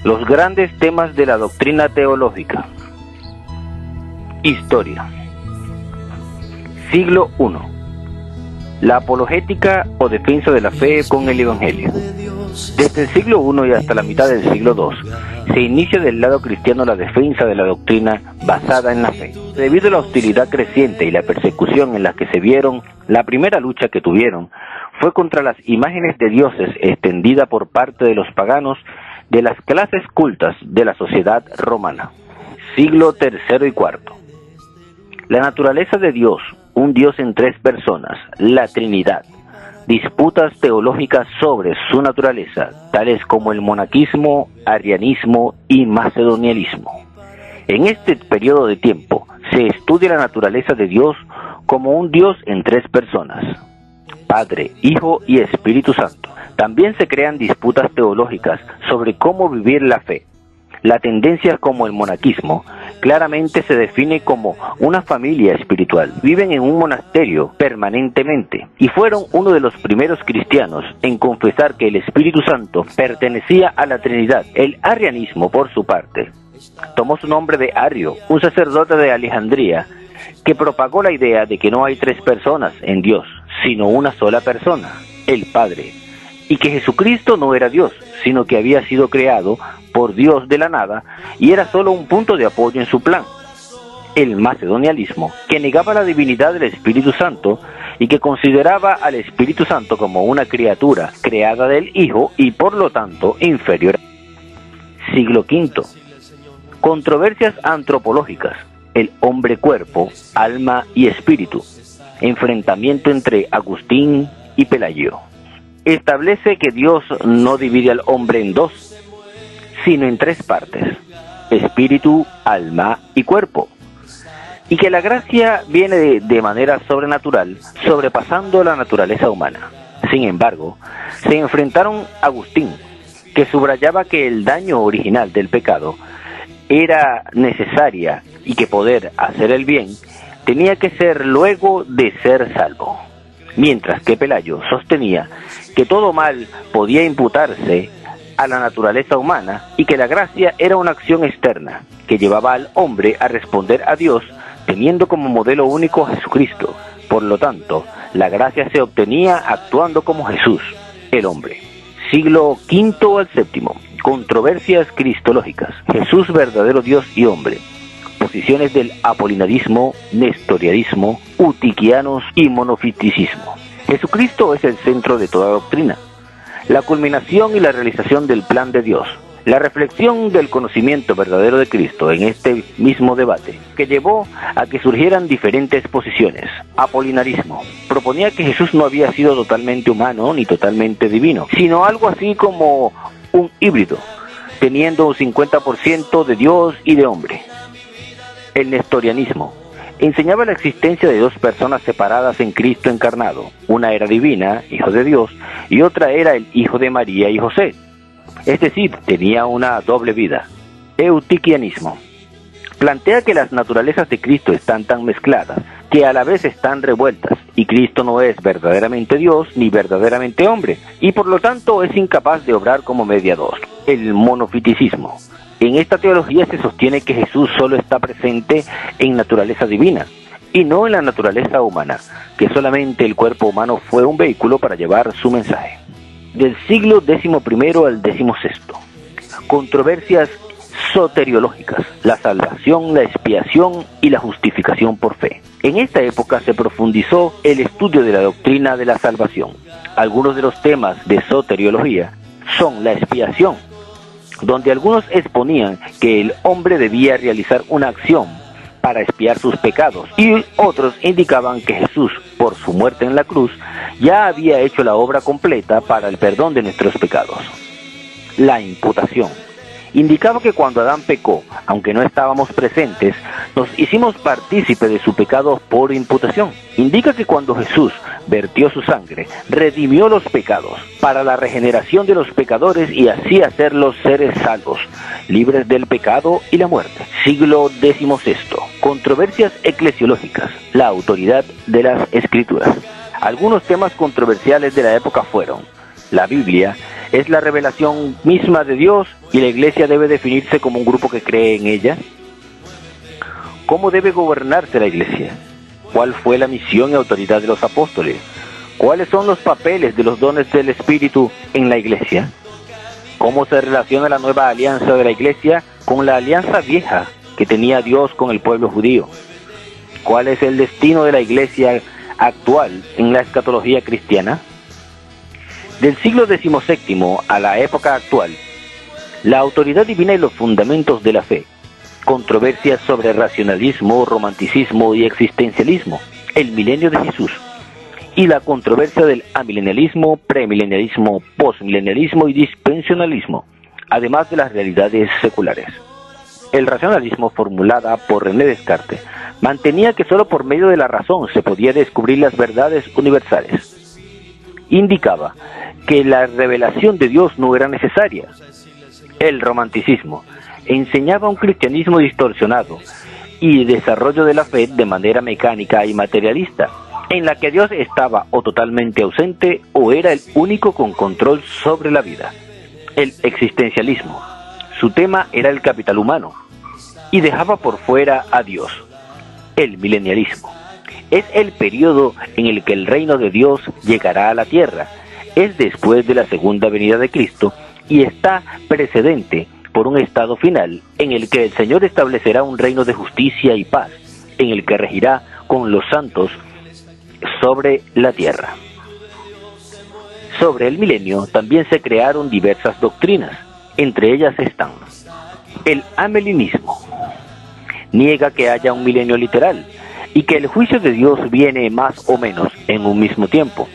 Los grandes temas de la doctrina teológica. Historia. Siglo I. La apologética o defensa de la fe con el Evangelio. Desde el siglo I y hasta la mitad del siglo II, se inicia del lado cristiano la defensa de la doctrina basada en la fe. Debido a la hostilidad creciente y la persecución en la que se vieron, la primera lucha que tuvieron fue contra las imágenes de dioses extendida por parte de los paganos de las clases cultas de la sociedad romana. Siglo III y IV. La naturaleza de Dios, un Dios en tres personas, la Trinidad. Disputas teológicas sobre su naturaleza, tales como el monaquismo, arrianismo y macedonialismo. En este periodo de tiempo, se estudia la naturaleza de Dios como un Dios en tres personas, Padre, Hijo y Espíritu Santo. También se crean disputas teológicas sobre cómo vivir la fe. La tendencia como el monaquismo claramente se define como una familia espiritual. Viven en un monasterio permanentemente y fueron uno de los primeros cristianos en confesar que el Espíritu Santo pertenecía a la Trinidad. El arrianismo, por su parte, tomó su nombre de Arrio, un sacerdote de Alejandría que propagó la idea de que no hay tres personas en Dios, sino una sola persona, el Padre, y que Jesucristo no era Dios, sino que había sido creado por Dios de la nada y era solo un punto de apoyo en su plan. El macedonialismo, que negaba la divinidad del Espíritu Santo y que consideraba al Espíritu Santo como una criatura creada del Hijo y por lo tanto inferior. Siglo V. Controversias antropológicas, el hombre-cuerpo, alma y espíritu. Enfrentamiento entre Agustín y Pelagio. Establece que Dios no divide al hombre en dos, sino en tres partes, espíritu, alma y cuerpo, y que la gracia viene de manera sobrenatural, sobrepasando la naturaleza humana. Sin embargo, se enfrentaron a Agustín, que subrayaba que el daño original del pecado era necesaria y que poder hacer el bien tenía que ser luego de ser salvo, mientras que Pelayo sostenía que todo mal podía imputarse a la naturaleza humana y que la gracia era una acción externa que llevaba al hombre a responder a Dios teniendo como modelo único a Jesucristo. Por lo tanto, la gracia se obtenía actuando como Jesús, el hombre. Siglo V al VII. Controversias cristológicas. Jesús verdadero Dios y hombre. Posiciones del apolinarismo, nestorianismo, utiquianos y monofiticismo. Jesucristo es el centro de toda doctrina, la culminación y la realización del plan de Dios. La reflexión del conocimiento verdadero de Cristo en este mismo debate, que llevó a que surgieran diferentes posiciones. Apolinarismo. Proponía que Jesús no había sido totalmente humano ni totalmente divino, sino algo así como un híbrido, teniendo un 50% de Dios y de hombre. El nestorianismo enseñaba la existencia de dos personas separadas en Cristo encarnado. Una era divina, hijo de Dios, y otra era el hijo de María y José. Es decir, tenía una doble vida. Eutiquianismo plantea que las naturalezas de Cristo están tan mezcladas que a la vez están revueltas, y Cristo no es verdaderamente Dios ni verdaderamente hombre, y por lo tanto es incapaz de obrar como mediador. El monofiticismo. En esta teología se sostiene que Jesús solo está presente en naturaleza divina y no en la naturaleza humana, que solamente el cuerpo humano fue un vehículo para llevar su mensaje. Del siglo XI al XVI. Controversias soteriológicas, la salvación, la expiación y la justificación por fe. En esta época se profundizó el estudio de la doctrina de la salvación. Algunos de los temas de soteriología son la expiación, donde algunos exponían que el hombre debía realizar una acción para expiar sus pecados, y otros indicaban que Jesús, por su muerte en la cruz, ya había hecho la obra completa para el perdón de nuestros pecados. La imputación indicaba que cuando Adán pecó, aunque no estábamos presentes, nos hicimos partícipes de su pecado por imputación. Indica que cuando Jesús vertió su sangre, redimió los pecados para la regeneración de los pecadores y así hacerlos seres salvos, libres del pecado y la muerte. Siglo XVI. Controversias eclesiológicas, la autoridad de las Escrituras. Algunos temas controversiales de la época fueron la Biblia, es la revelación misma de Dios y la Iglesia debe definirse como un grupo que cree en ella. ¿Cómo debe gobernarse la Iglesia? ¿Cuál fue la misión y autoridad de los apóstoles? ¿Cuáles son los papeles de los dones del Espíritu en la Iglesia? ¿Cómo se relaciona la nueva alianza de la Iglesia con la alianza vieja que tenía Dios con el pueblo judío? ¿Cuál es el destino de la Iglesia actual en la escatología cristiana? Del siglo XVII a la época actual, la autoridad divina y los fundamentos de la fe, controversias sobre racionalismo, romanticismo y existencialismo, el milenio de Jesús, y la controversia del amilenialismo, premilenialismo, postmilenialismo y dispensionalismo, además de las realidades seculares. El racionalismo, formulada por René Descartes, mantenía que solo por medio de la razón se podía descubrir las verdades universales. Indicaba que la revelación de Dios no era necesaria. El romanticismo enseñaba un cristianismo distorsionado y desarrollo de la fe de manera mecánica y materialista, en la que Dios estaba o totalmente ausente o era el único con control sobre la vida. El existencialismo, su tema era el capital humano y dejaba por fuera a Dios. El milenialismo es el periodo en el que el reino de Dios llegará a la tierra. Es después de la segunda venida de Cristo y está precedente por un estado final en el que el Señor establecerá un reino de justicia y paz, en el que regirá con los santos sobre la tierra. Sobre el milenio también se crearon diversas doctrinas. Entre ellas están el amelinismo. Niega que haya un milenio literal y que el juicio de Dios viene más o menos en un mismo tiempo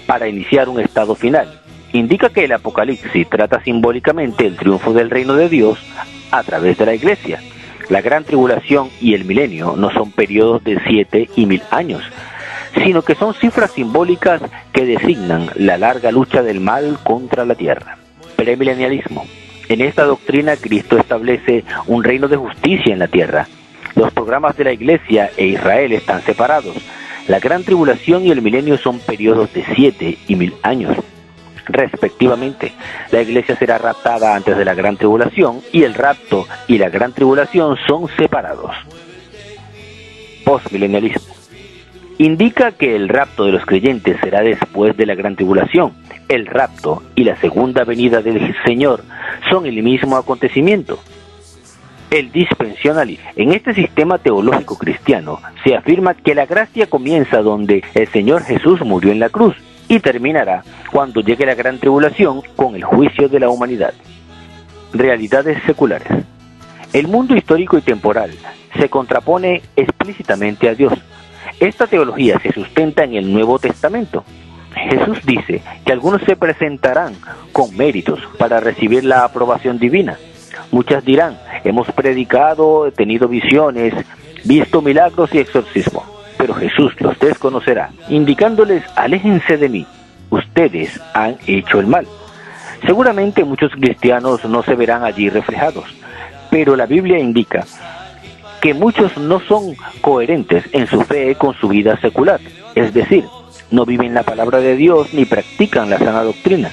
para iniciar un estado final. Indica que el Apocalipsis trata simbólicamente el triunfo del reino de Dios a través de la Iglesia. La gran tribulación y el milenio no son periodos de 7 y 1000 años, sino que son cifras simbólicas que designan la larga lucha del mal contra la tierra. Premilenialismo. En esta doctrina Cristo establece un reino de justicia en la tierra. Los programas de la Iglesia e Israel están separados. La gran tribulación y el milenio son periodos de 7 y 1000 años, respectivamente. La Iglesia será raptada antes de la gran tribulación y el rapto y la gran tribulación son separados. Postmilenialismo. Indica que el rapto de los creyentes será después de la gran tribulación. El rapto y la segunda venida del Señor son el mismo acontecimiento. El dispensionalismo. En este sistema teológico cristiano se afirma que la gracia comienza donde el Señor Jesús murió en la cruz y terminará cuando llegue la gran tribulación con el juicio de la humanidad. Realidades seculares. El mundo histórico y temporal se contrapone explícitamente a Dios. Esta teología se sustenta en el Nuevo Testamento. Jesús dice que algunos se presentarán con méritos para recibir la aprobación divina. Muchas dirán, hemos predicado, tenido visiones, visto milagros y exorcismo. Pero Jesús los desconocerá, indicándoles, aléjense de mí, ustedes han hecho el mal. Seguramente muchos cristianos no se verán allí reflejados, pero la Biblia indica que muchos no son coherentes en su fe con su vida secular, es decir, no viven la palabra de Dios ni practican la sana doctrina.